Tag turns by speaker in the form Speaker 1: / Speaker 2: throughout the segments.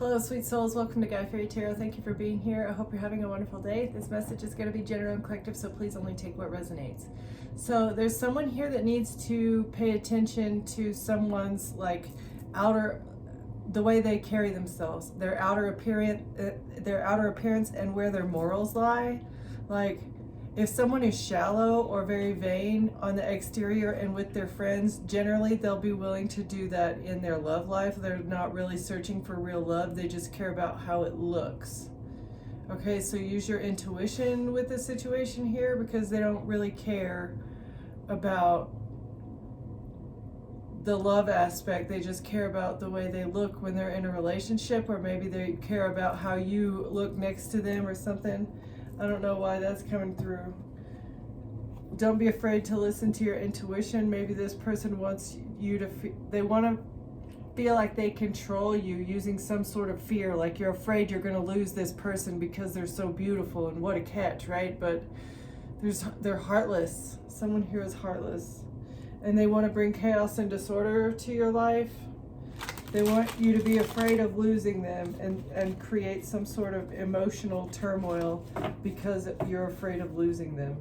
Speaker 1: Hello, sweet souls. Welcome to Guy Fairy Tarot. Thank you for being here. I hope you're having a wonderful day. This message is going to be general and collective, so please only take what resonates. So there's someone here that needs to pay attention to someone's the way they carry themselves, their outer appearance and where their morals lie. Like, if someone is shallow or very vain on the exterior and with their friends, generally they'll be willing to do that in their love life. They're not really searching for real love. They just care about how it looks. Okay, so use your intuition with this situation here, because they don't really care about the love aspect. They just care about the way they look when they're in a relationship, or maybe they care about how you look next to them or something. I don't know why that's coming through. Don't be afraid to listen to your intuition. Maybe this person wants you to they want to feel like they control you using some sort of fear, like you're afraid you're going to lose this person because they're so beautiful, and what a catch, right? But they're heartless. Someone here is heartless, and they want to bring chaos and disorder to your life. They want you to be afraid of losing them and create some sort of emotional turmoil because you're afraid of losing them.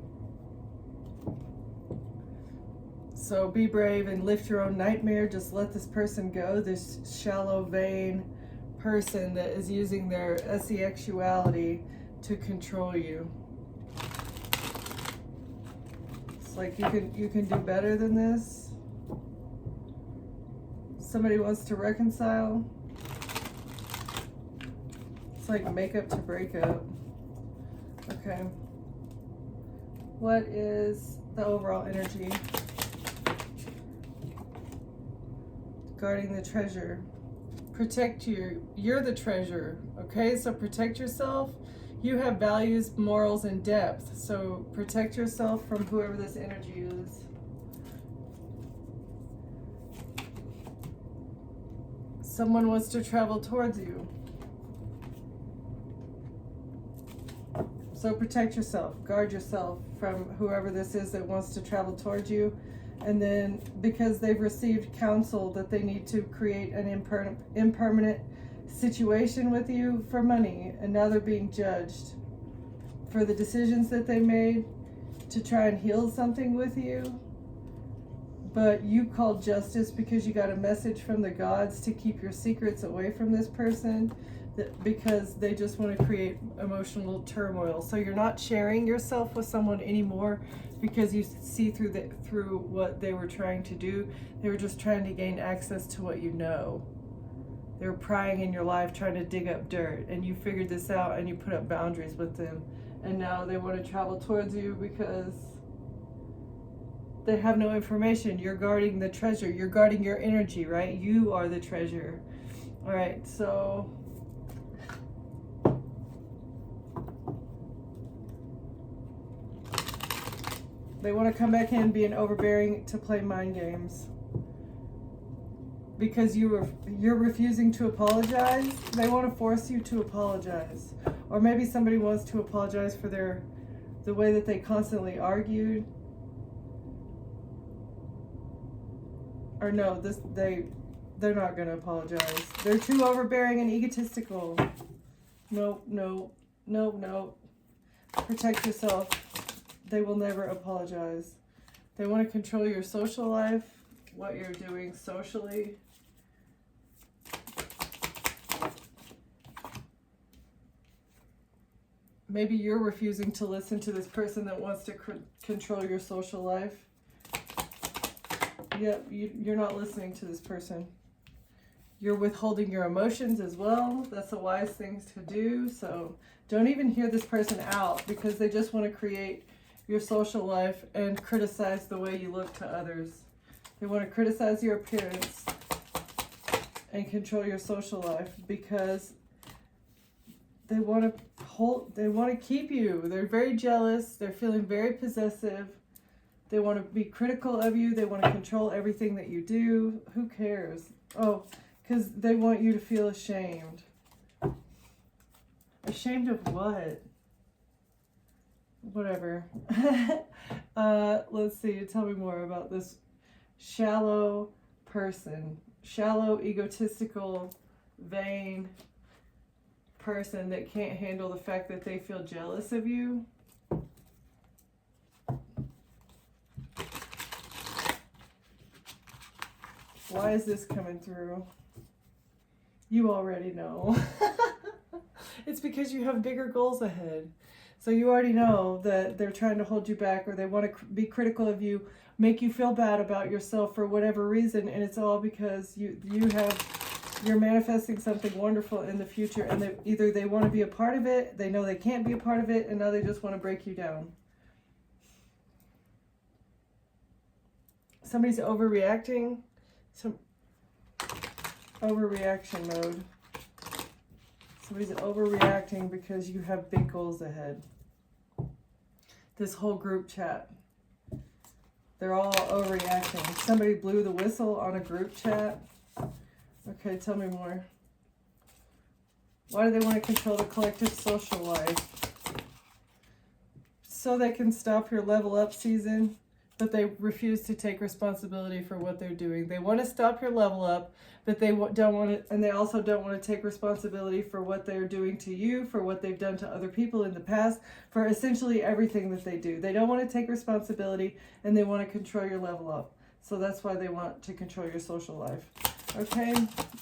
Speaker 1: So be brave and lift your own nightmare. Just let this person go, this shallow, vain person that is using their sexuality to control you. It's like you can do better than this. Somebody wants to reconcile. It's like make up to break up. Okay. What is the overall energy? Guarding the treasure. Protect you're the treasure. Okay, so protect yourself. You have values, morals, and depth. So protect yourself from whoever this energy is. Someone wants to travel towards you. So protect yourself, guard yourself from whoever this is that wants to travel towards you. And then because they've received counsel that they need to create an impermanent situation with you for money, and now they're being judged for the decisions that they made to try and heal something with you. But you called justice because you got a message from the gods to keep your secrets away from this person, because they just want to create emotional turmoil. So you're not sharing yourself with someone anymore because you see through what they were trying to do. They were just trying to gain access to what you know. They were prying in your life, trying to dig up dirt, and you figured this out and you put up boundaries with them. And now they want to travel towards you because they have no information. You're guarding the treasure. You're guarding your energy, right? You are the treasure. All right, so they want to come back in being overbearing to play mind games. Because you're refusing to apologize, they want to force you to apologize. Or maybe somebody wants to apologize for the way that they constantly argued. Or no, they're not going to apologize. They're too overbearing and egotistical. No. Protect yourself. They will never apologize. They want to control your social life, what you're doing socially. Maybe you're refusing to listen to this person that wants to control your social life. Yep, you're not listening to this person. You're withholding your emotions as well. That's a wise thing to do. So don't even hear this person out, because they just want to create your social life and criticize the way you look to others. They want to criticize your appearance and control your social life because they want to keep you. They're very jealous. They're feeling very possessive. They want to be critical of you. They want to control everything that you do. Who cares? Oh, because they want you to feel ashamed. Ashamed of what? Whatever. Let's see. Tell me more about this shallow person. Shallow, egotistical, vain. person that can't handle the fact that they feel jealous of you. Why is this coming through? You already know. It's because you have bigger goals ahead. So you already know that they're trying to hold you back, or they want to be critical of you, make you feel bad about yourself for whatever reason, and it's all because you're manifesting something wonderful in the future, and either they want to be a part of it, they know they can't be a part of it, and now they just want to break you down. Somebody's overreacting. Some overreaction mode. Somebody's overreacting because you have big goals ahead. This whole group chat, they're all overreacting. Somebody blew the whistle on a group chat. Okay, tell me more. Why do they want to control the collective social life? So they can stop your level up season, but they refuse to take responsibility for what they're doing. They want to stop your level up, but they don't want to, and they also don't want to take responsibility for what they're doing to you, for what they've done to other people in the past, for essentially everything that they do. They don't want to take responsibility, and they want to control your level up. So that's why they want to control your social life. Okay,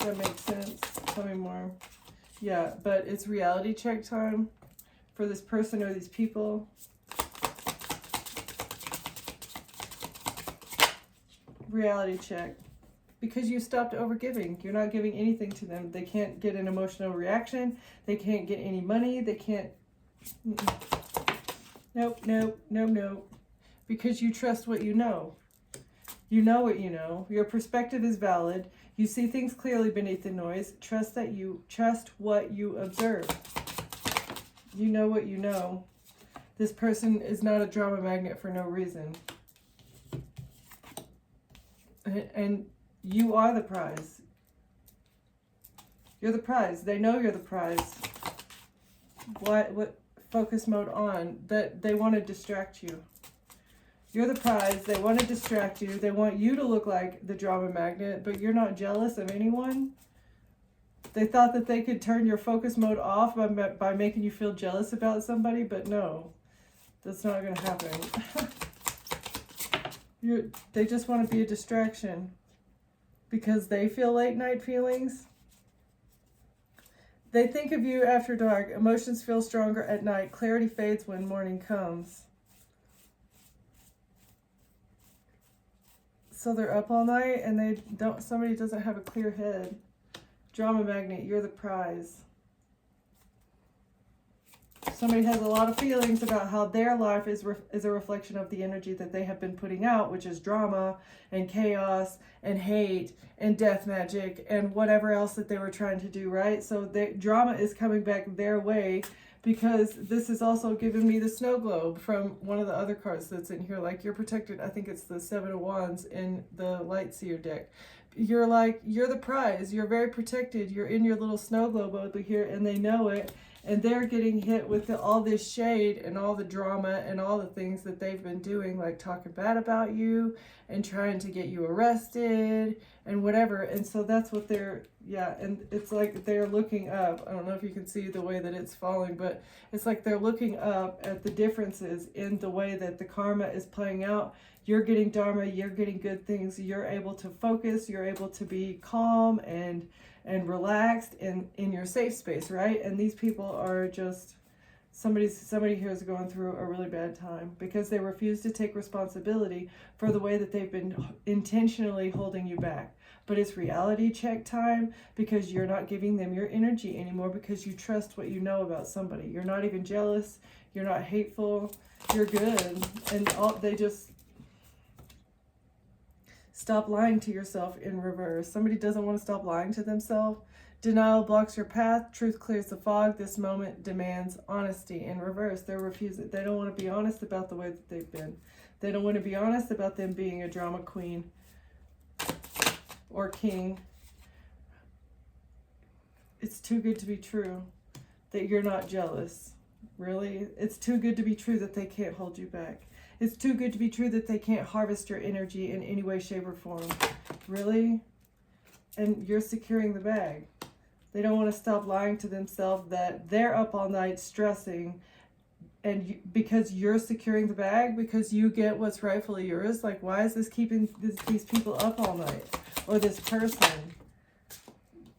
Speaker 1: that makes sense. Tell me more. Yeah, but it's reality check time for this person or these people. Reality check. Because you stopped overgiving. You're not giving anything to them. They can't get an emotional reaction. They can't get any money. They can't... Nope, nope, nope, nope. Because you trust what you know. You know what you know. Your perspective is valid. You see things clearly beneath the noise. Trust what you observe. You know what you know. This person is not a drama magnet for no reason. And you are the prize. You're the prize. They know you're the prize. What focus mode on? That they want to distract you. You're the prize. They want to distract you. They want you to look like the drama magnet, but you're not jealous of anyone. They thought that they could turn your focus mode off by making you feel jealous about somebody, but no, that's not going to happen. They just want to be a distraction because they feel late night feelings. They think of you after dark. Emotions feel stronger at night. Clarity fades when morning comes. So they're up all night and somebody doesn't have a clear head. Drama magnet, you're the prize. Somebody has a lot of feelings about how their life is a reflection of the energy that they have been putting out, which is drama and chaos and hate and death magic and whatever else that they were trying to do, right? So drama is coming back their way because this is also giving me the snow globe from one of the other cards that's in here. Like, you're protected. I think it's the Seven of Wands in the Light Seer deck. You're the prize. You're very protected. You're in your little snow globe over here, and they know it. And they're getting hit with all this shade and all the drama and all the things that they've been doing, like talking bad about you and trying to get you arrested and whatever. And so that's what and it's like they're looking up. I don't know if you can see the way that it's falling, but it's like they're looking up at the differences in the way that the karma is playing out. You're getting dharma, you're getting good things, you're able to focus, you're able to be calm and relaxed in your safe space, right? And these people are just, somebody here is going through a really bad time because they refuse to take responsibility for the way that they've been intentionally holding you back. But it's reality check time because you're not giving them your energy anymore because you trust what you know about somebody. You're not even jealous. You're not hateful. You're good. And they just... Stop lying to yourself in reverse. Somebody doesn't want to stop lying to themselves. Denial blocks your path. Truth clears the fog. This moment demands honesty in reverse. They're refusing. They don't want to be honest about the way that they've been. They don't want to be honest about them being a drama queen or king. It's too good to be true that you're not jealous. Really? It's too good to be true that they can't hold you back. It's too good to be true that they can't harvest your energy in any way, shape, or form. Really? And you're securing the bag. They don't want to stop lying to themselves that they're up all night stressing, and because you're securing the bag, because you get what's rightfully yours. Like, why is this keeping these people up all night, or this person?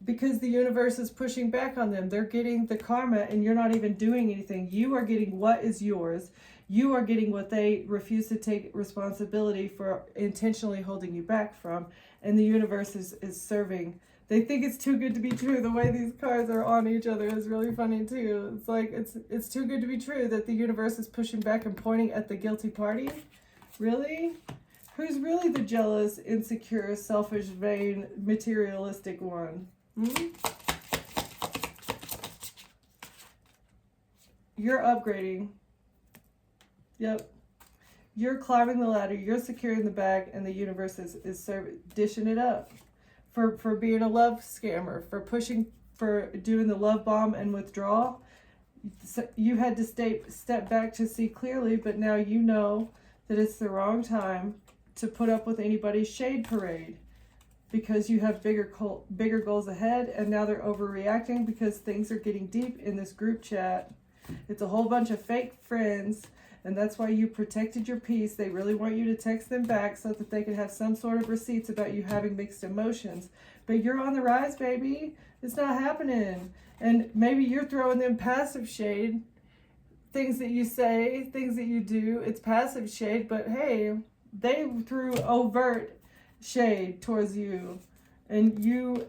Speaker 1: Because the universe is pushing back on them. They're getting the karma, and you're not even doing anything. You are getting what is yours. You are getting what they refuse to take responsibility for intentionally holding you back from, and the universe is serving. They think it's too good to be true. The way these cards are on each other is really funny too. It's like it's too good to be true that the universe is pushing back and pointing at the guilty party. Really? Who's really the jealous, insecure, selfish, vain, materialistic one? You're upgrading. Yep. You're climbing the ladder. You're securing the bag, and the universe is dishing it up. For being a love scammer, for doing the love bomb and withdrawal. So you had to step back to see clearly, but now you know that it's the wrong time to put up with anybody's shade parade, because you have bigger goals ahead, and now they're overreacting because things are getting deep in this group chat. It's a whole bunch of fake friends, and that's why you protected your peace. They really want you to text them back so that they can have some sort of receipts about you having mixed emotions. But you're on the rise, baby. It's not happening. And maybe you're throwing them passive shade. Things that you say, things that you do, it's passive shade. But hey, they threw overt shade towards you. And you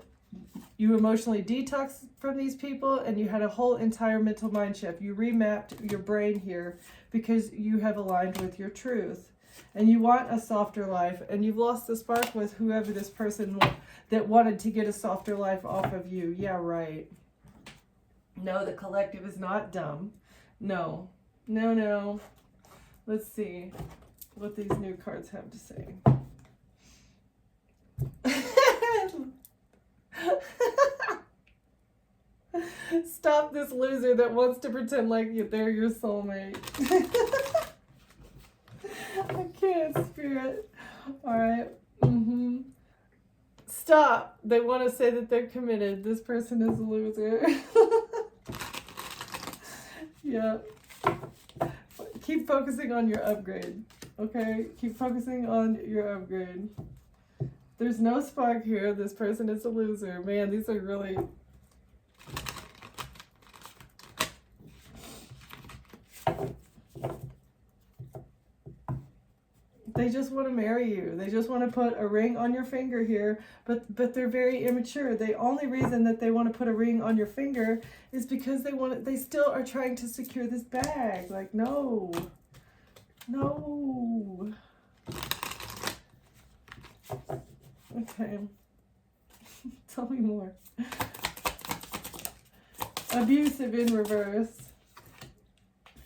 Speaker 1: emotionally detoxed from these people, and you had a whole entire mental mind shift. You remapped your brain here because you have aligned with your truth, and you want a softer life, and you've lost the spark with whoever this person that wanted to get a softer life off of you. Yeah, right. No, the collective is not dumb. No. Let's see what these new cards have to say. Stop this loser that wants to pretend like they're your soulmate. I can't, Spirit. All right. Stop. They want to say that they're committed. This person is a loser. Yeah. Keep focusing on your upgrade. Okay? Keep focusing on your upgrade. There's no spark here. This person is a loser. Man, these are really... They just want to marry you. They just want to put a ring on your finger here, but they're very immature. The only reason that they want to put a ring on your finger is because they still are trying to secure this bag. Like, no. Okay. Tell me more. Abusive in reverse.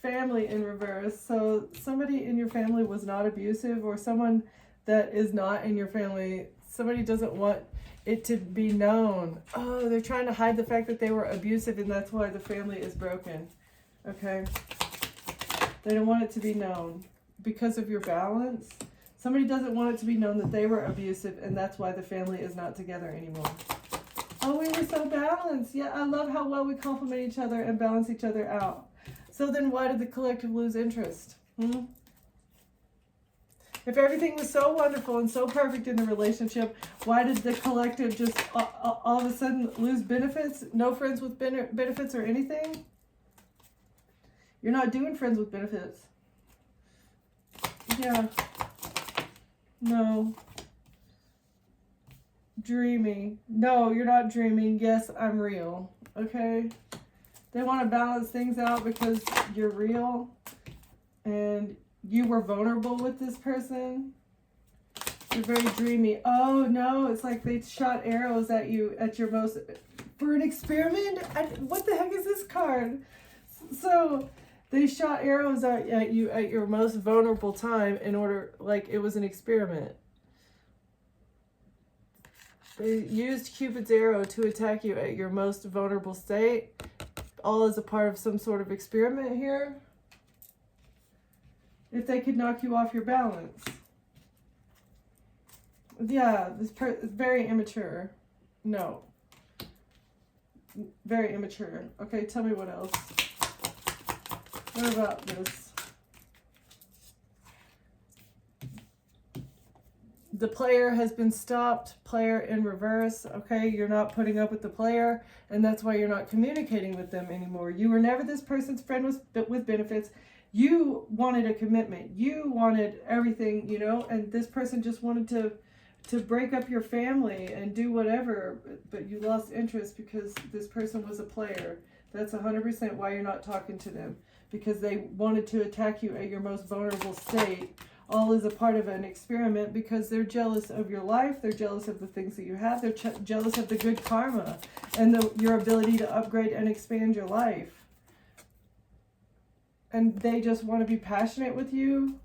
Speaker 1: Family in reverse. So somebody in your family was not abusive, or someone that is not in your family, somebody doesn't want it to be known. Oh, they're trying to hide the fact that they were abusive, and that's why the family is broken. Okay? They don't want it to be known because of your balance. Somebody doesn't want it to be known that they were abusive, and that's why the family is not together anymore. Oh, we were so balanced. Yeah, I love how well we complement each other and balance each other out. So then why did the collective lose interest? If everything was so wonderful and so perfect in the relationship, why did the collective just all of a sudden lose benefits? No friends with benefits or anything? You're not doing friends with benefits. Yeah. No. Dreaming. No, you're not dreaming. Yes, I'm real. Okay? They want to balance things out because you're real and you were vulnerable with this person. You're very dreamy. Oh, no. It's like they shot arrows at you at your most... For an experiment? What the heck is this card? So they shot arrows at you at your most vulnerable time in order... Like it was an experiment. They used Cupid's arrow to attack you at your most vulnerable state. All as a part of some sort of experiment here. If they could knock you off your balance. Yeah, this is very immature. No. Very immature. Okay, tell me what else. What about this? The player has been stopped, player in reverse. Okay, you're not putting up with the player, and that's why you're not communicating with them anymore. You were never this person's friend with benefits. You wanted a commitment. You wanted everything, you know, and this person just wanted to break up your family and do whatever, but you lost interest because this person was a player. That's 100% why you're not talking to them, because they wanted to attack you at your most vulnerable state. All is a part of an experiment because they're jealous of your life. They're jealous of the things that you have. They're jealous of the good karma and your ability to upgrade and expand your life. And they just want to be passionate with you.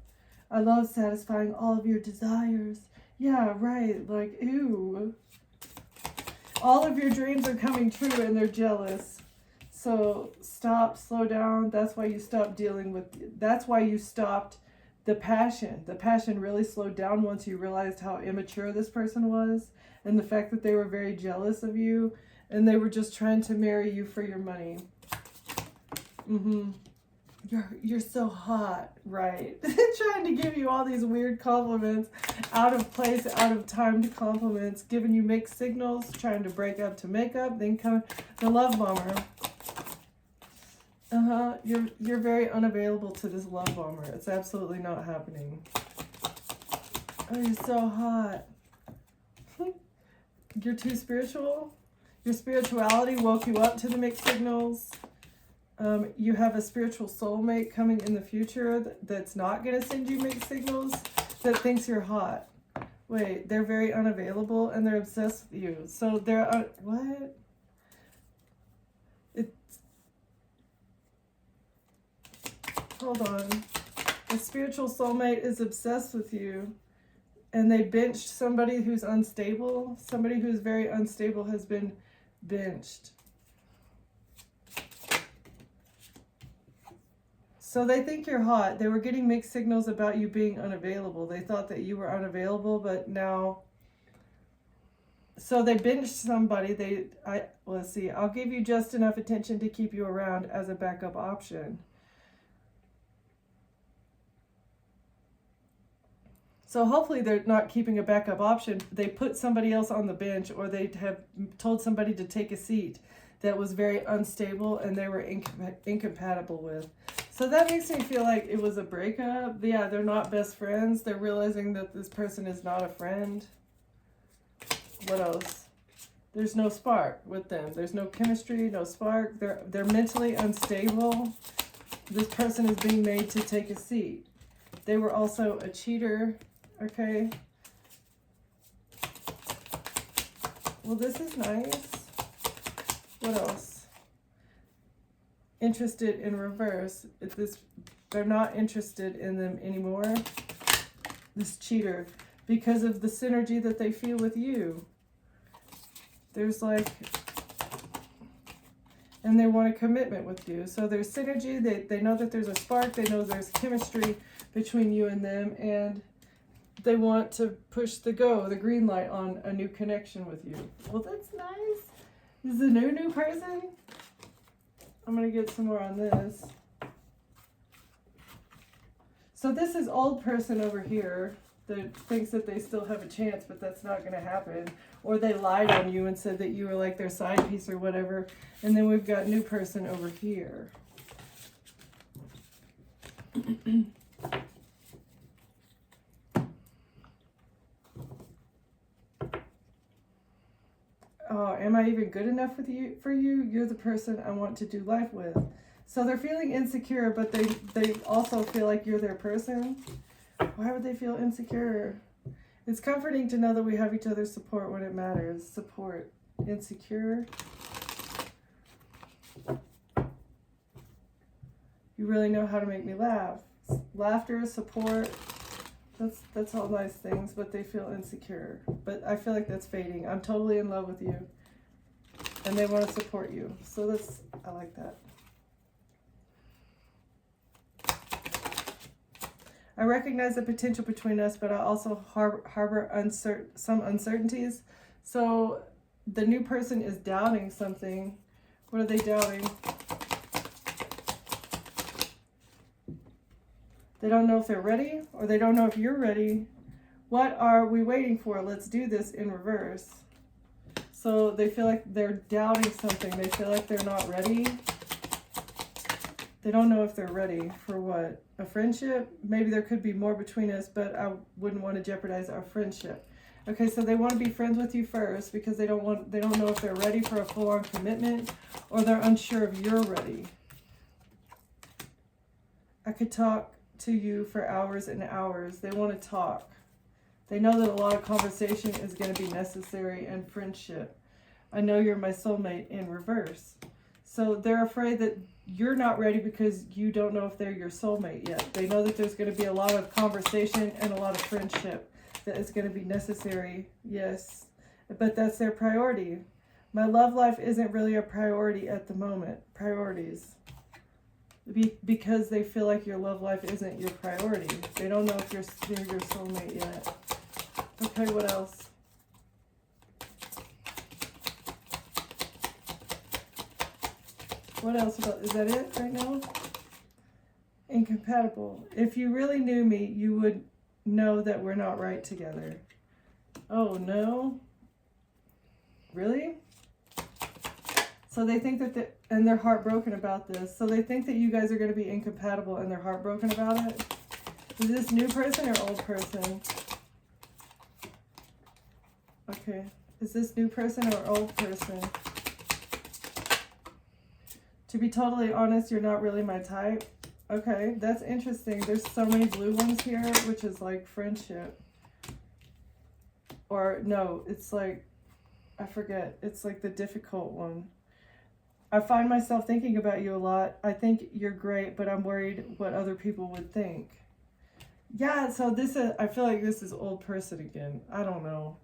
Speaker 1: I love satisfying all of your desires. Yeah, right. Like, ew. All of your dreams are coming true and they're jealous. So stop, slow down. That's why you stopped dealing with, that's why you stopped the passion. The passion really slowed down once you realized how immature this person was and the fact that they were very jealous of you and they were just trying to marry you for your money. You're so hot, right? Trying to give you all these weird compliments, out of place, out of timed compliments, giving you mixed signals, trying to break up to make up, then come the love bomber. You're very unavailable to this love bomber. It's absolutely not happening. Oh, you're so hot. You're too spiritual. Your spirituality woke you up to the mixed signals. You have a spiritual soulmate coming in the future that's not going to send you mixed signals, that thinks you're hot. Wait, they're very unavailable and they're obsessed with you. So they're, what? Hold on. A spiritual soulmate is obsessed with you and they benched somebody who's unstable. Somebody who's very unstable has been benched. So they think you're hot. They were getting mixed signals about you being unavailable. They thought that you were unavailable, but now... So they benched somebody. Let's see. I'll give you just enough attention to keep you around as a backup option. So hopefully they're not keeping a backup option. They put somebody else on the bench, or they have told somebody to take a seat that was very unstable and they were incompatible with. So that makes me feel like it was a breakup. Yeah, they're not best friends. They're realizing that this person is not a friend. What else? There's no spark with them. There's no chemistry, no spark. They're mentally unstable. This person is being made to take a seat. They were also a cheater. Okay. Well, this is nice. What else? Interested in reverse. They're not interested in them anymore. This cheater, because of the synergy that they feel with you. There's like, and they want a commitment with you. So there's synergy. They know that there's a spark. They know there's chemistry between you and them, and they want to push the green light on a new connection with you. Well, that's nice. This is a new person. I'm going to get some more on this. So this is old person over here that thinks that they still have a chance, but that's not going to happen. Or they lied on you and said that you were like their side piece or whatever. And then we've got new person over here. Oh, am I even good enough for you? You're the person I want to do life with. So they're feeling insecure, but they also feel like you're their person. Why would they feel insecure? It's comforting to know that we have each other's support when it matters. Support. Insecure. You really know how to make me laugh. Laughter, support. That's all nice things, but they feel insecure. But I feel like that's fading. I'm totally in love with you. And they want to support you. So I like that. I recognize the potential between us, but I also harbor some uncertainties. So the new person is doubting something. What are they doubting? They don't know if they're ready, or they don't know if you're ready. What are we waiting for? Let's do this in reverse. So they feel like they're doubting something. They feel like they're not ready. They don't know if they're ready for what? A friendship? Maybe there could be more between us, but I wouldn't want to jeopardize our friendship. Okay, so they want to be friends with you first because they don't know if they're ready for a full-on commitment, or they're unsure if you're ready. I could talk to you for hours and hours. They want to talk. They know that a lot of conversation is going to be necessary in friendship. I know you're my soulmate in reverse. So they're afraid that you're not ready because you don't know if they're your soulmate yet. They know that there's going to be a lot of conversation and a lot of friendship that is going to be necessary. Yes, but that's their priority. My love life isn't really a priority at the moment. Priorities. Because they feel like your love life isn't your priority. They don't know if you're your soulmate yet. Okay, what else? What else about, is that it right now? Incompatible. If you really knew me, you would know that we're not right together. Oh, no? Really? So they think that, and they're heartbroken about this. So they think that you guys are going to be incompatible and they're heartbroken about it. Is this new person or old person? Okay. Is this new person or old person? To be totally honest, you're not really my type. Okay, that's interesting. There's so many blue ones here, which is like friendship. Or no, it's like, I forget. It's like the difficult one. I find myself thinking about you a lot. I think you're great, but I'm worried what other people would think. Yeah, so this is, I feel like this is old person again. I don't know.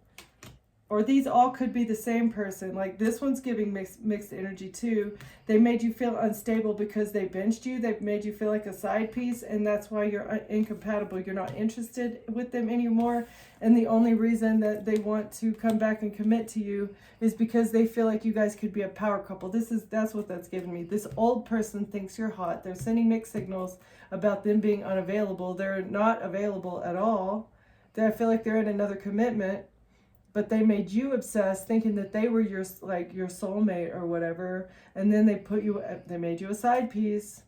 Speaker 1: Or these all could be the same person. Like this one's giving mixed energy too. They made you feel unstable because they benched you. They've made you feel like a side piece, and that's why you're incompatible. You're not interested with them anymore. And the only reason that they want to come back and commit to you is because they feel like you guys could be a power couple. That's what that's giving me. This old person thinks you're hot. They're sending mixed signals about them being unavailable. They're not available at all. I feel like they're in another commitment. But they made you obsessed, thinking that they were your soulmate or whatever, and then they made you a side piece,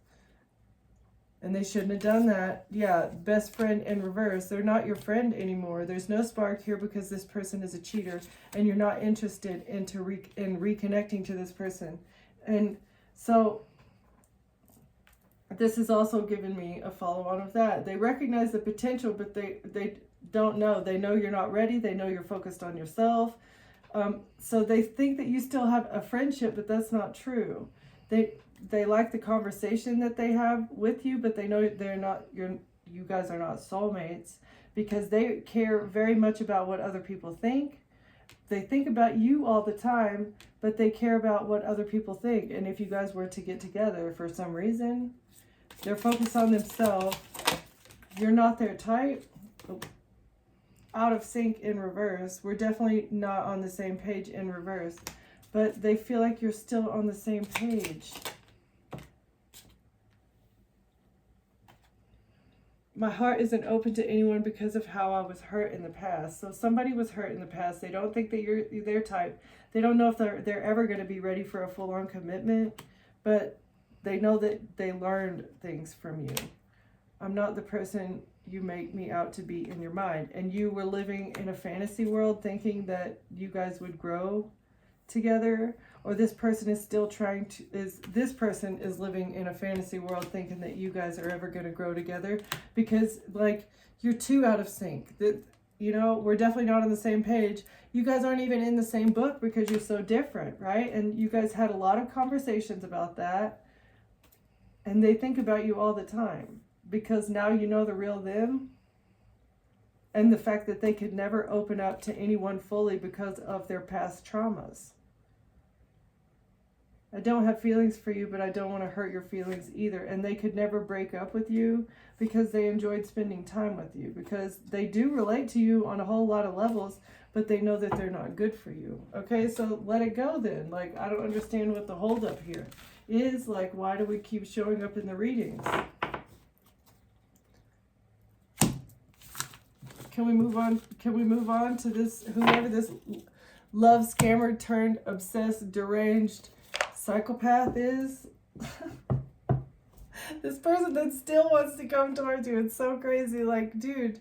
Speaker 1: and they shouldn't have done that. Yeah, best friend in reverse. They're not your friend anymore. There's no spark here because this person is a cheater, and you're not interested in reconnecting to this person. And so this has also given me a follow-on of that. They recognize the potential, but they don't know. They know you're not ready. They know you're focused on yourself. So they think that you still have a friendship, but that's not true. They like the conversation that they have with you, but they know you guys are not soulmates because they care very much about what other people think. They think about you all the time, but they care about what other people think. And if you guys were to get together for some reason, they're focused on themselves. You're not their type. Out of sync in reverse. We're definitely not on the same page in reverse, but they feel like you're still on the same page. My heart isn't open to anyone because of how I was hurt in the past. So somebody was hurt in the past. They don't think that you're their type. They don't know if they're ever going to be ready for a full-on commitment, but they know that they learned things from you. I'm not the person you make me out to be in your mind. And you were living in a fantasy world thinking that you guys would grow together, or this person is still this person is living in a fantasy world thinking that you guys are ever going to grow together, because like you're too out of sync. That, you know, we're definitely not on the same page. You guys aren't even in the same book because you're so different, right? And you guys had a lot of conversations about that, and they think about you all the time. Because now you know the real them, and the fact that they could never open up to anyone fully because of their past traumas. I don't have feelings for you, but I don't want to hurt your feelings either. And they could never break up with you because they enjoyed spending time with you, because they do relate to you on a whole lot of levels, but they know that they're not good for you. Okay, so let it go then. Like, I don't understand what the holdup here is. Like, why do we keep showing up in the readings? Can we move on? Can we move on to this, whoever this love scammer turned obsessed, deranged psychopath is? This person that still wants to come towards you. It's so crazy. Like, dude.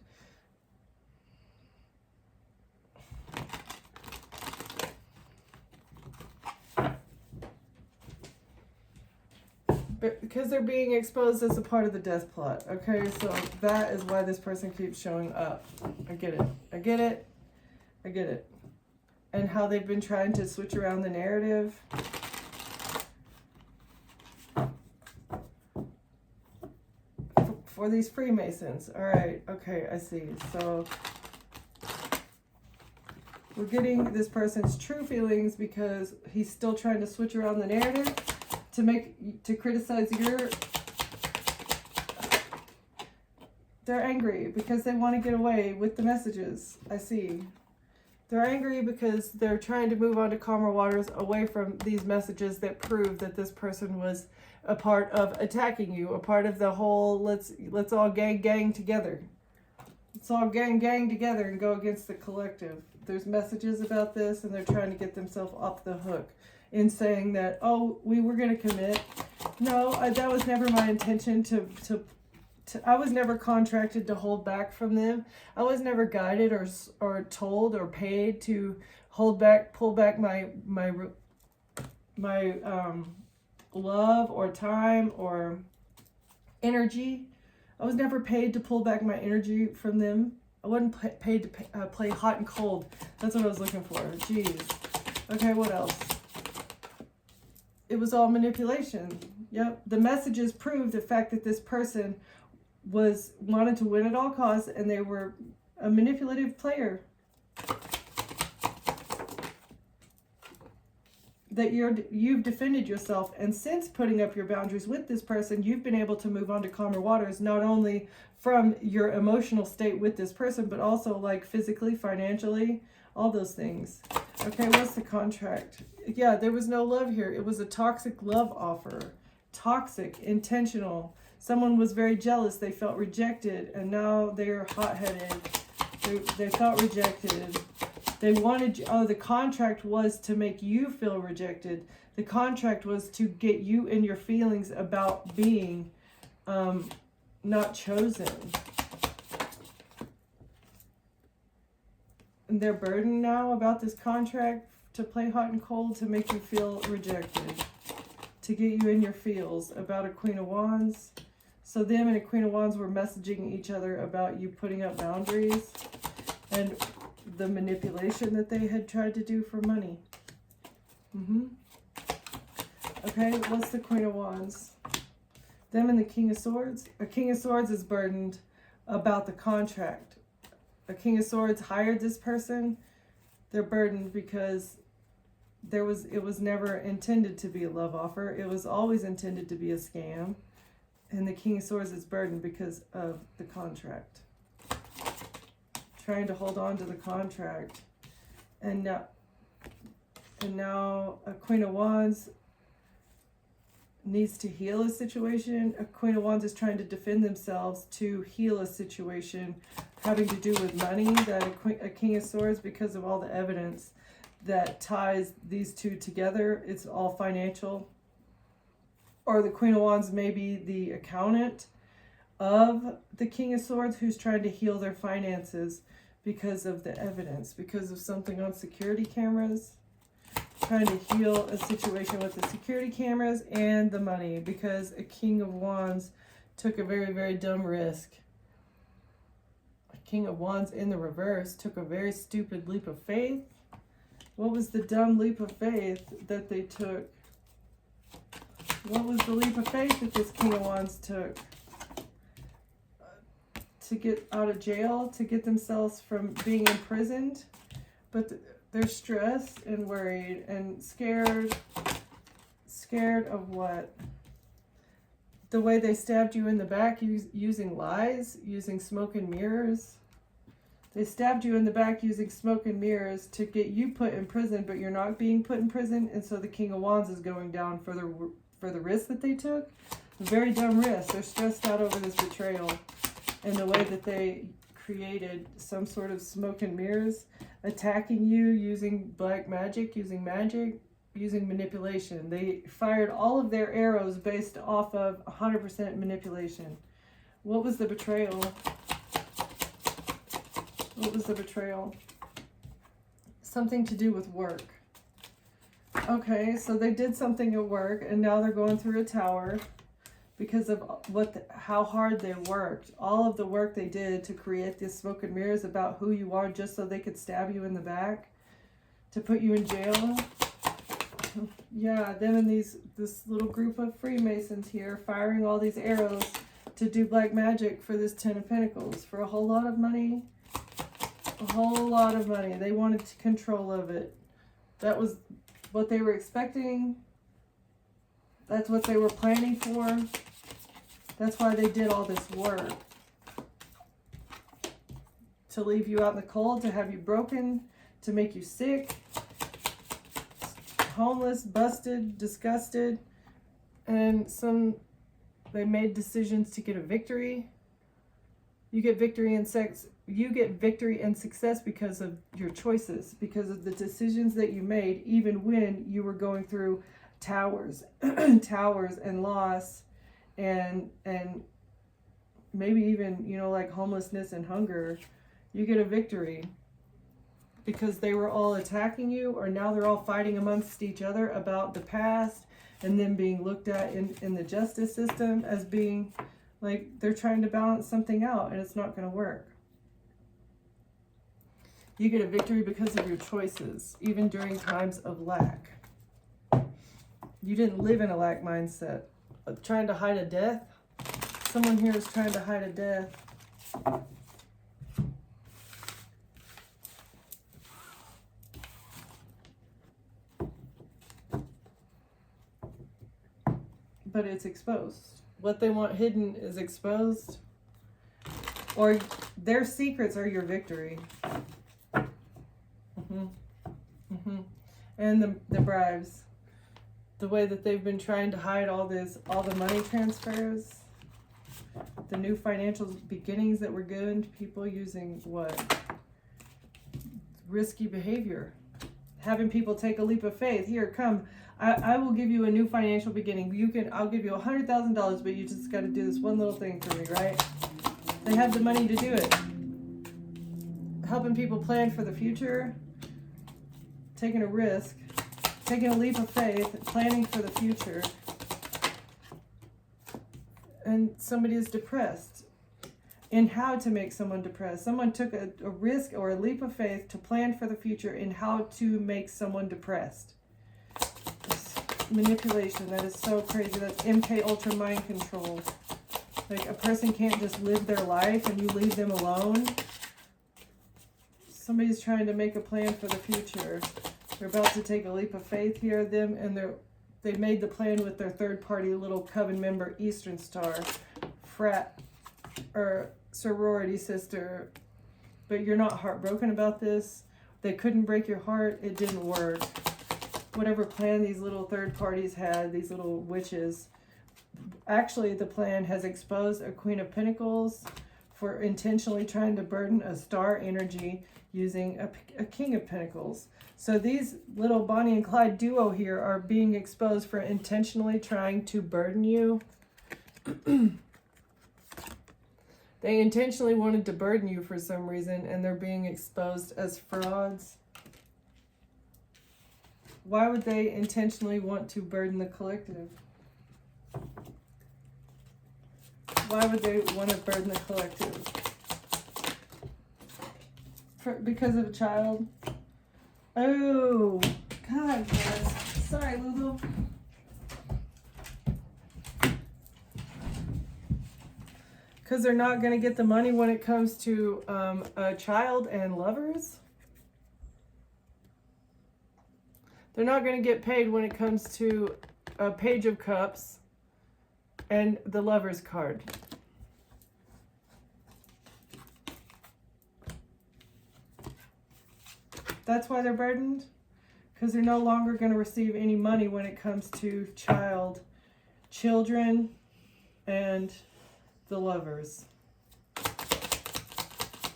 Speaker 1: Because they're being exposed as a part of the death plot. Okay, so that is why this person keeps showing up. I get it. I get it. I get it. And how they've been trying to switch around the narrative. For these Freemasons. All right. Okay, I see. So we're getting this person's true feelings because he's still trying to switch around the narrative to criticize your. They're angry because they want to get away with the messages. I see. They're angry because they're trying to move on to calmer waters, away from these messages that prove that this person was a part of attacking you, a part of the whole let's all gang together. Let's all gang together and go against the collective. There's messages about this, and they're trying to get themselves off the hook in saying that, oh, we were going to commit. No, that was never my intention I was never contracted to hold back from them. I was never guided or told or paid to pull back my love or time or energy. I was never paid to pull back my energy from them. I wasn't paid to play hot and cold. That's what I was looking for. Jeez. Okay, what else? It was all manipulation. Yep. The messages prove the fact that this person wanted to win at all costs, and they were a manipulative player. That you've defended yourself, and since putting up your boundaries with this person, you've been able to move on to calmer waters, not only from your emotional state with this person, but also like physically, financially, all those things. Okay, what's the contract? Yeah, there was no love here. It was a toxic love offer. Toxic, intentional. Someone was very jealous. They felt rejected, and now they're hot-headed. They felt rejected. They wanted you. Oh, the contract was to make you feel rejected. The contract was to get you in your feelings about being not chosen. And they're burdened now about this contract to play hot and cold, to make you feel rejected, to get you in your feels about a Queen of Wands. So them and a Queen of Wands were messaging each other about you putting up boundaries and the manipulation that they had tried to do for money. Okay, what's the Queen of Wands? Them and the King of Swords. A King of Swords is burdened about the contract. A King of Swords hired this person. They're burdened because it was never intended to be a love offer. It was always intended to be a scam. And the King of Swords is burdened because of the contract. Trying to hold on to the contract. And now a Queen of Wands needs to heal a situation. A Queen of Wands is trying to defend themselves to heal a situation having to do with money. That a King of Swords, because of all the evidence that ties these two together, it's all financial. Or the Queen of Wands may be the accountant of the King of Swords who's trying to heal their finances because of the evidence, because of something on security cameras. Trying to heal a situation with the security cameras and the money, because a King of Wands took a very, very dumb risk. A King of Wands in the reverse took a very stupid leap of faith. What was the dumb leap of faith that they took? What was the leap of faith that this King of Wands took? To get out of jail, to get themselves from being imprisoned. But they're stressed and worried and scared Scared of what? The way they stabbed you in the back using lies, using smoke and mirrors. They stabbed you in the back using smoke and mirrors to get you put in prison, but you're not being put in prison, and so the King of Wands is going down for the risk that they took. Very dumb risk. They're stressed out over this betrayal and the way that they created some sort of smoke and mirrors, attacking you using black magic, using manipulation. They fired all of their arrows based off of 100% manipulation. What was the betrayal? What was the betrayal? Something to do with work. Okay, so they did something at work, and now they're going through a tower because of how hard they worked. All of the work they did to create this smoke and mirrors about who you are, just so they could stab you in the back, to put you in jail. Yeah, them and this little group of Freemasons here firing all these arrows to do black magic for this Ten of Pentacles for a whole lot of money. A whole lot of money. They wanted control of it. That was what they were expecting. That's what they were planning for. That's why they did all this work. To leave you out in the cold, to have you broken, to make you sick, homeless, busted, disgusted, and they made decisions to get a victory. You get victory and success because of your choices, because of the decisions that you made, even when you were going through towers and loss and maybe even, like homelessness and hunger. You get a victory because they were all attacking you, or now they're all fighting amongst each other about the past and then being looked at in the justice system as being like they're trying to balance something out, and it's not going to work. You get a victory because of your choices, even during times of lack. You didn't live in a lack mindset. Trying to hide a death? Someone here is trying to hide a death. But it's exposed. What they want hidden is exposed. Or their secrets are your victory. And the bribes. The way that they've been trying to hide all the money transfers. The new financial beginnings that were given to people using what? Risky behavior. Having people take a leap of faith. Here, come. I will give you a new financial beginning. I'll give you $100,000, but you just got to do this one little thing for me, right? They have the money to do it. Helping people plan for the future. Taking a risk. Taking a leap of faith. Planning for the future. And somebody is depressed. In how to make someone depressed. Someone took a risk or a leap of faith to plan for the future in how to make someone depressed. Manipulation, that is so crazy. That's MK Ultra mind control. Like, a person can't just live their life and you leave them alone. Somebody's trying to make a plan for the future. They're about to take a leap of faith here, they made the plan with their third party little coven member, Eastern Star, frat or sorority sister. But you're not heartbroken about this. They couldn't break your heart. It didn't work. Whatever plan these little third parties had, these little witches, actually the plan has exposed a Queen of Pentacles for intentionally trying to burden a star energy using a King of Pentacles. So these little Bonnie and Clyde duo here are being exposed for intentionally trying to burden you. They intentionally wanted to burden you for some reason, and they're being exposed as frauds. Why would they intentionally want to burden the collective? Why would they want to burden the collective? Because of a child? Oh, God, guys. Sorry, Lulu. Because they're not going to get the money when it comes to a child and lovers? They're not going to get paid when it comes to a Page of Cups, and the Lover's card. That's why they're burdened, because they're no longer going to receive any money when it comes to children, and the lovers.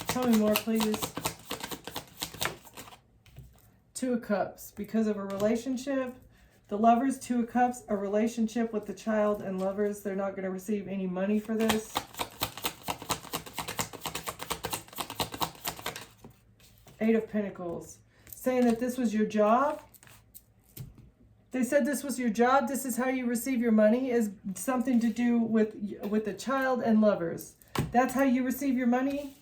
Speaker 1: Tell me more, please. Two of Cups, because of a relationship. The lovers, Two of Cups, a relationship with the child and lovers. They're not going to receive any money for this. Eight of Pentacles, saying that this was your job. They said this was your job. This is how you receive your money, is something to do with the child and lovers. That's how you receive your money.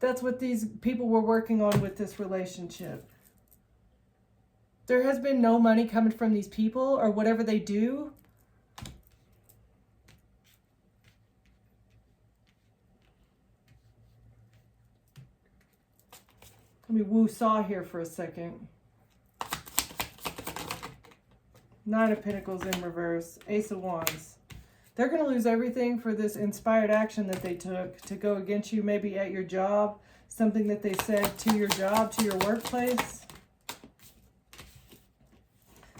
Speaker 1: That's what these people were working on with this relationship. There has been no money coming from these people or whatever they do. Let me woo-saw here for a second. Nine of Pentacles in reverse. Ace of Wands. They're going to lose everything for this inspired action that they took to go against you, maybe at your job. Something that they said to your job, to your workplace.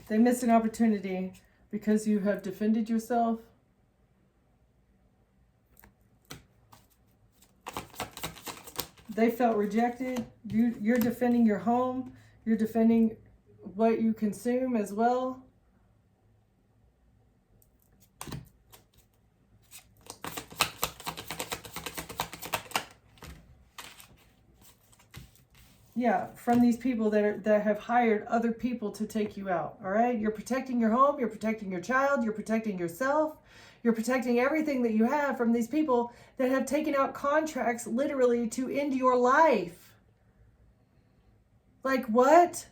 Speaker 1: They missed an opportunity because you have defended yourself. They felt rejected. You're defending your home. You're defending what you consume as well. Yeah, from these people that have hired other people to take you out, all right? You're protecting your home, you're protecting your child, you're protecting yourself, you're protecting everything that you have from these people that have taken out contracts literally to end your life. Like what?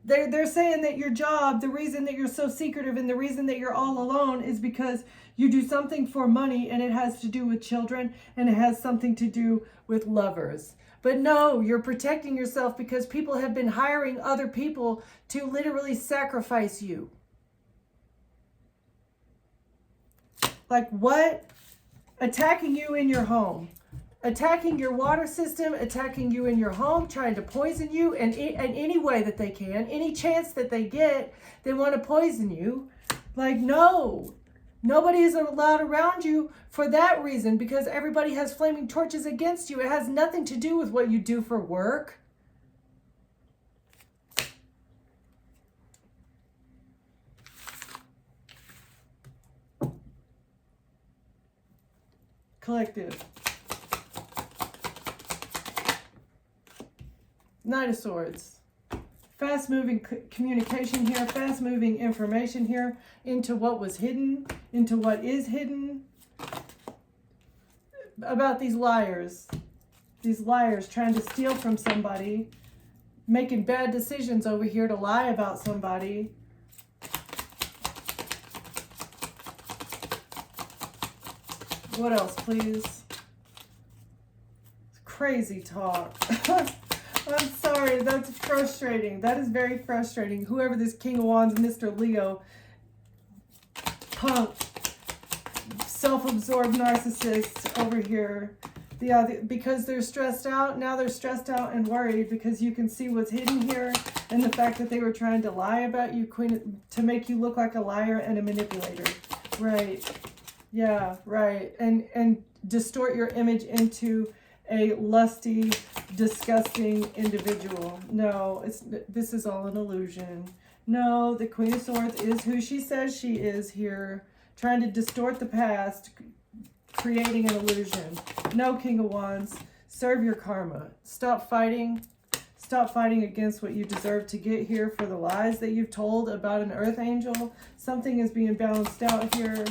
Speaker 1: They're saying that your job, the reason that you're so secretive and the reason that you're all alone is because you do something for money and it has to do with children and it has something to do with lovers. But no, you're protecting yourself because people have been hiring other people to literally sacrifice you. Like what? Attacking you in your home. Attacking your water system, attacking you in your home, trying to poison you in any way that they can. Any chance that they get, they want to poison you. Like, no. Nobody is allowed around you for that reason because everybody has flaming torches against you. It has nothing to do with what you do for work. Collective. Knight of Swords. Fast-moving communication here, fast-moving information here into what was hidden, into what is hidden. About these liars trying to steal from somebody, making bad decisions over here to lie about somebody. What else, please? Crazy talk. I'm sorry, that's frustrating. That is very frustrating. Whoever this King of Wands, Mr. Leo, punk, self-absorbed narcissist over here. Because they're stressed out, now they're stressed out and worried because you can see what's hidden here and the fact that they were trying to lie about you, Queen, to make you look like a liar and a manipulator. Right. Yeah, right. And distort your image into a lusty, disgusting individual. No, this is all an illusion. No, the Queen of Swords is who she says she is here, trying to distort the past, creating an illusion. No, King of Wands, serve your karma. Stop fighting. Stop fighting against what you deserve to get here for the lies that you've told about an earth angel. Something is being balanced out here.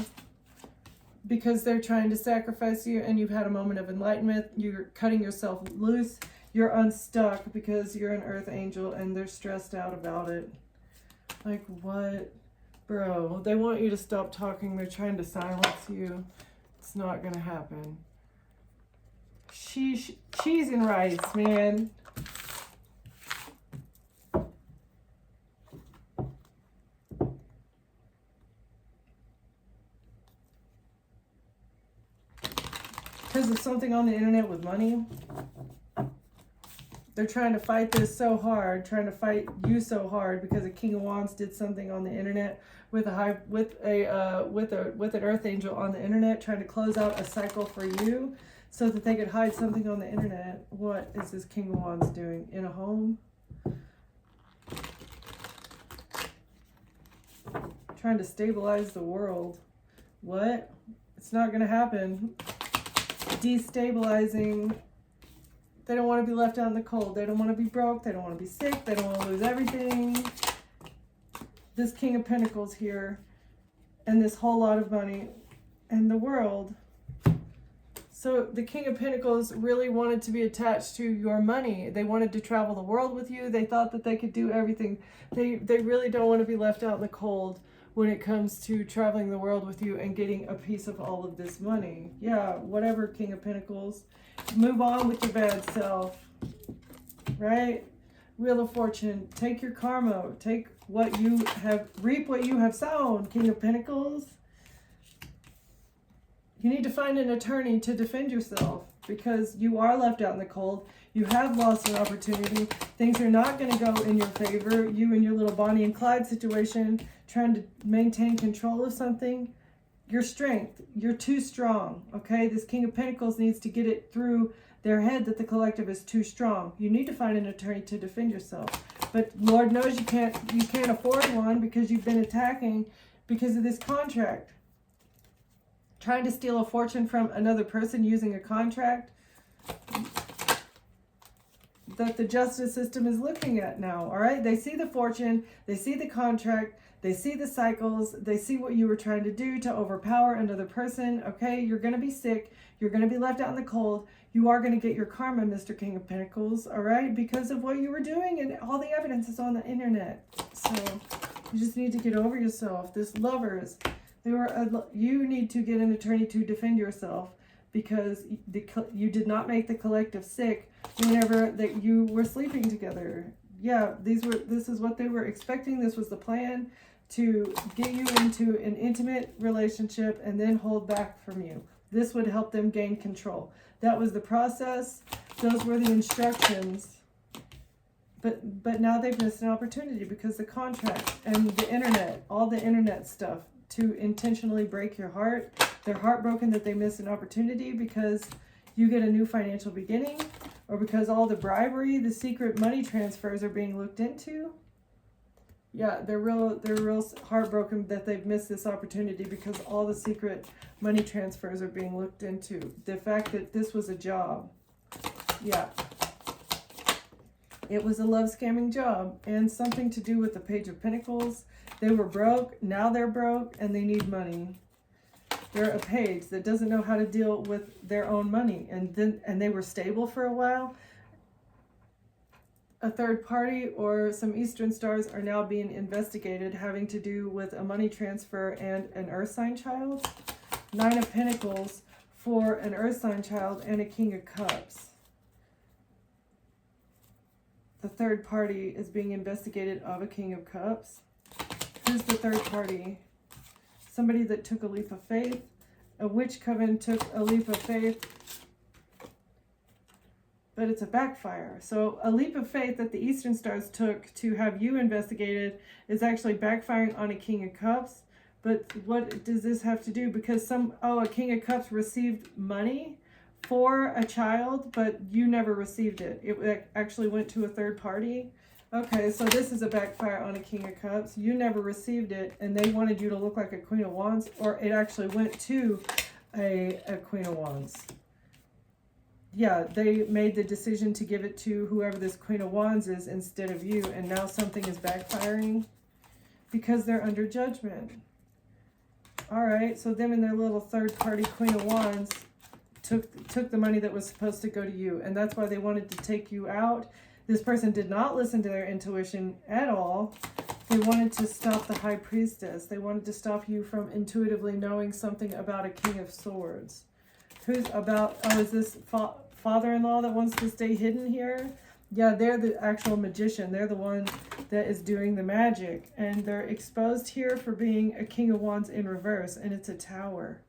Speaker 1: Because they're trying to sacrifice you and you've had a moment of enlightenment. You're cutting yourself loose. You're unstuck because you're an earth angel and they're stressed out about it. Like what? Bro, they want you to stop talking. They're trying to silence you. It's not going to happen. Cheese and rice, man. because of something on the internet with money. They're trying to fight this so hard, trying to fight you so hard because a King of Wands did something on the internet with an Earth Angel on the internet, trying to close out a cycle for you so that they could hide something on the internet. What is this King of Wands doing in a home? Trying to stabilize the world. What? It's not going to happen. Destabilizing. They don't want to be left out in the cold. They don't want to be broke. They don't want to be sick. They don't want to lose everything. This King of Pentacles here, and this whole lot of money, and the world. So the King of Pentacles really wanted to be attached to your money. They wanted to travel the world with you. They thought that they could do everything. They really don't want to be left out in the cold when it comes to traveling the world with you and getting a piece of all of this money. Yeah, whatever, King of Pentacles. Move on with your bad self, right? Wheel of Fortune. Take your karma. Take what you have, reap what you have sown, King of Pentacles. You need to find an attorney to defend yourself because you are left out in the cold. You have lost an opportunity. Things are not going to go in your favor. You and your little Bonnie and Clyde situation, trying to maintain control of something. Your strength, you're too strong, okay? This King of Pentacles needs to get it through their head that the collective is too strong. You need to find an attorney to defend yourself. But Lord knows you can't afford one because you've been attacking because of this contract. Trying to steal a fortune from another person using a contract that the justice system is looking at now, all right? They see the fortune, they see the contract, they see the cycles, they see what you were trying to do to overpower another person, okay? You're going to be sick, you're going to be left out in the cold, you are going to get your karma, Mr. King of Pentacles, all right? Because of what you were doing, and all the evidence is on the internet. So you just need to get over yourself. This Lovers, you need to get an attorney to defend yourself because you did not make the collective sick whenever that you were sleeping together. Yeah, this is what they were expecting. This was the plan, to get you into an intimate relationship and then hold back from you. This would help them gain control. That was the process. Those were the instructions. But now they've missed an opportunity because the contract and the internet, all the internet stuff, to intentionally break your heart. They're heartbroken that they missed an opportunity because you get a new financial beginning, or because all the bribery, the secret money transfers are being looked into. Yeah, they're real heartbroken that they've missed this opportunity because all the secret money transfers are being looked into. The fact that this was a job. Yeah. It was a love scamming job and something to do with the Page of Pentacles. They were broke, now they're broke, and they need money. They're a page that doesn't know how to deal with their own money, and they were stable for a while. A third party or some Eastern stars are now being investigated, having to do with a money transfer and an Earth sign child. 9 of Pentacles for an Earth sign child and a King of Cups. The third party is being investigated of a King of Cups. Who's the third party? Somebody that took a leap of faith. A witch coven took a leap of faith, but it's a backfire. So a leap of faith that the Eastern stars took to have you investigated is actually backfiring on a King of Cups. But what does this have to do? Because a King of Cups received money for a child, but you never received it. It actually went to a third party. Okay, so this is a backfire on a King of Cups. You never received it, and they wanted you to look like a Queen of Wands, or it actually went to a Queen of Wands. Yeah, they made the decision to give it to whoever this Queen of Wands is instead of you, and now something is backfiring because they're under judgment. All right, so them and their little third-party Queen of Wands took the money that was supposed to go to you, and that's why they wanted to take you out. This person did not listen to their intuition at all. They wanted to stop the High Priestess. They wanted to stop you from intuitively knowing something about a King of Swords. Who's about, is this father-in-law that wants to stay hidden here? Yeah, they're the actual magician. They're the one that is doing the magic. And they're exposed here for being a King of Wands in reverse, and it's a Tower.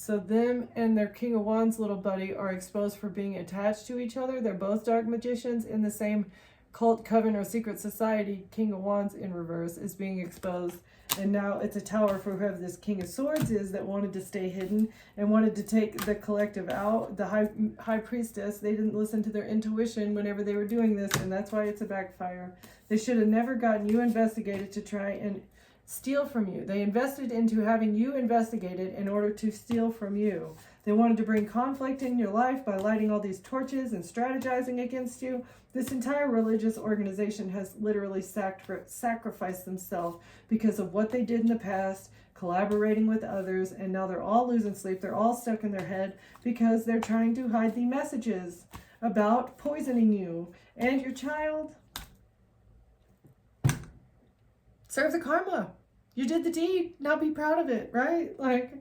Speaker 1: So them and their King of Wands little buddy are exposed for being attached to each other. They're both dark magicians in the same cult, coven, or secret society. King of Wands in reverse is being exposed. And now it's a tower for whoever this King of Swords is that wanted to stay hidden and wanted to take the collective out. The high priestess, they didn't listen to their intuition whenever they were doing this, and that's why it's a backfire. They should have never gotten you investigated to try and steal from you. They invested into having you investigated in order to steal from you. They wanted to bring conflict in your life by lighting all these torches and strategizing against you. This entire religious organization has literally sacrificed themselves because of what they did in the past, collaborating with others, and now they're all losing sleep. They're all stuck in their head because they're trying to hide the messages about poisoning you and your child. Serve the karma. You did the deed. Now be proud of it, right? Like,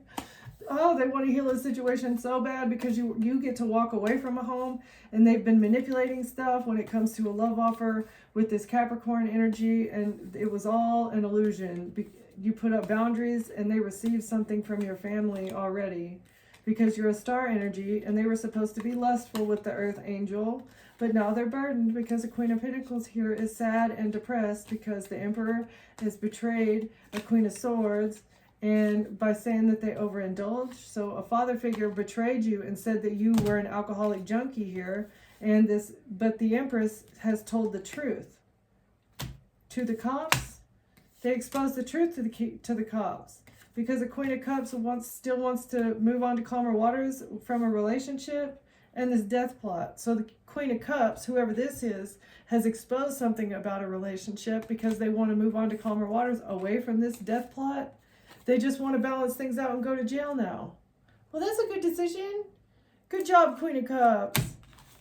Speaker 1: oh, they want to heal a situation so bad because you get to walk away from a home, and they've been manipulating stuff when it comes to a love offer with this Capricorn energy, and it was all an illusion. You put up boundaries and they received something from your family already because you're a star energy, and they were supposed to be lustful with the earth angel, but now they're burdened because the Queen of Pentacles here is sad and depressed because the Emperor has betrayed a Queen of Swords, and by saying that they overindulged. So a father figure betrayed you and said that you were an alcoholic junkie here, but the Empress has told the truth to the cops. They exposed the truth to the cops because the Queen of Cups still wants to move on to calmer waters from a relationship and this death plot. So the Queen of Cups, whoever this is, has exposed something about a relationship because they want to move on to calmer waters away from this death plot. They just want to balance things out and go to jail now. Well, that's a good decision. Good job, Queen of Cups.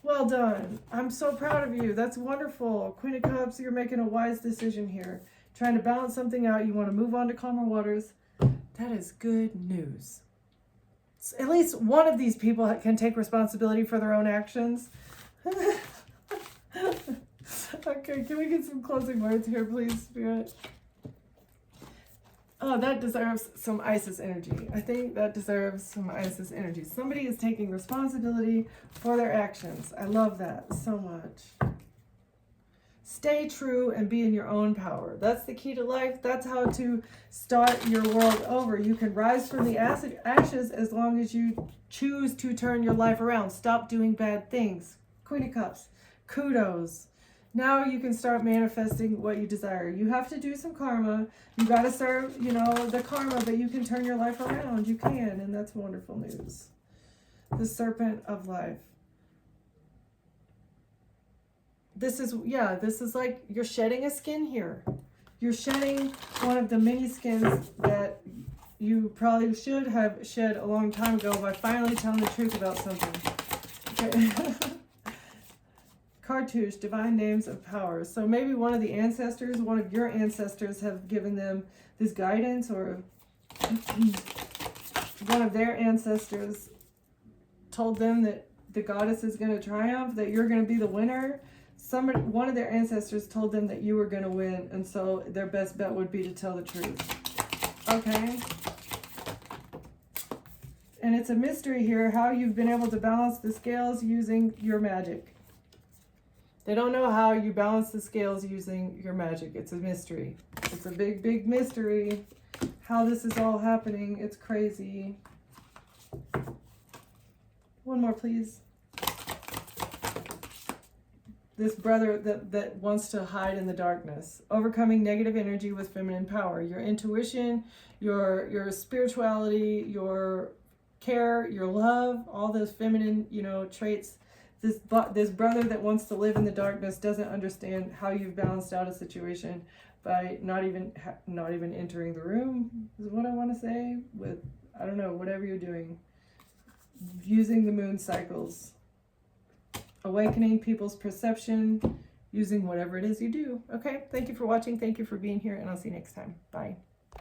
Speaker 1: Well done. I'm so proud of you. That's wonderful. Queen of Cups, you're making a wise decision here. Trying to balance something out. You want to move on to calmer waters. That is good news. At least one of these people can take responsibility for their own actions. Okay, can we get some closing words here, please, Spirit? Oh, that deserves some Isis energy. I think that deserves some Isis energy. Somebody is taking responsibility for their actions. I love that so much. Stay true and be in your own power. That's the key to life. That's how to start your world over. You can rise from the ashes as long as you choose to turn your life around. Stop doing bad things. Queen of Cups. Kudos. Now you can start manifesting what you desire. You have to do some karma. You got to serve, the karma, but you can turn your life around. You can, and that's wonderful news. The Serpent of Life. This is like you're shedding a skin here. You're shedding one of the many skins that you probably should have shed a long time ago by finally telling the truth about something. Okay. Cartouche, divine names of power. So maybe one of your ancestors have given them this guidance, or one of their ancestors told them that the goddess is going to triumph, that you're going to be the winner. One of their ancestors told them that you were going to win, and so their best bet would be to tell the truth. Okay. And it's a mystery here how you've been able to balance the scales using your magic. They don't know how you balance the scales using your magic. It's a mystery. It's a big, big mystery how this is all happening. It's crazy. One more, please. This brother that wants to hide in the darkness. Overcoming negative energy with feminine power. Your intuition, your spirituality, your care, your love, all those feminine, traits. This brother that wants to live in the darkness doesn't understand how you've balanced out a situation by not even entering the room, is what I want to say, with, I don't know, whatever you're doing. Using the moon cycles. Awakening people's perception using whatever it is you do. Okay, thank you for watching. Thank you for being here, and I'll see you next time. Bye.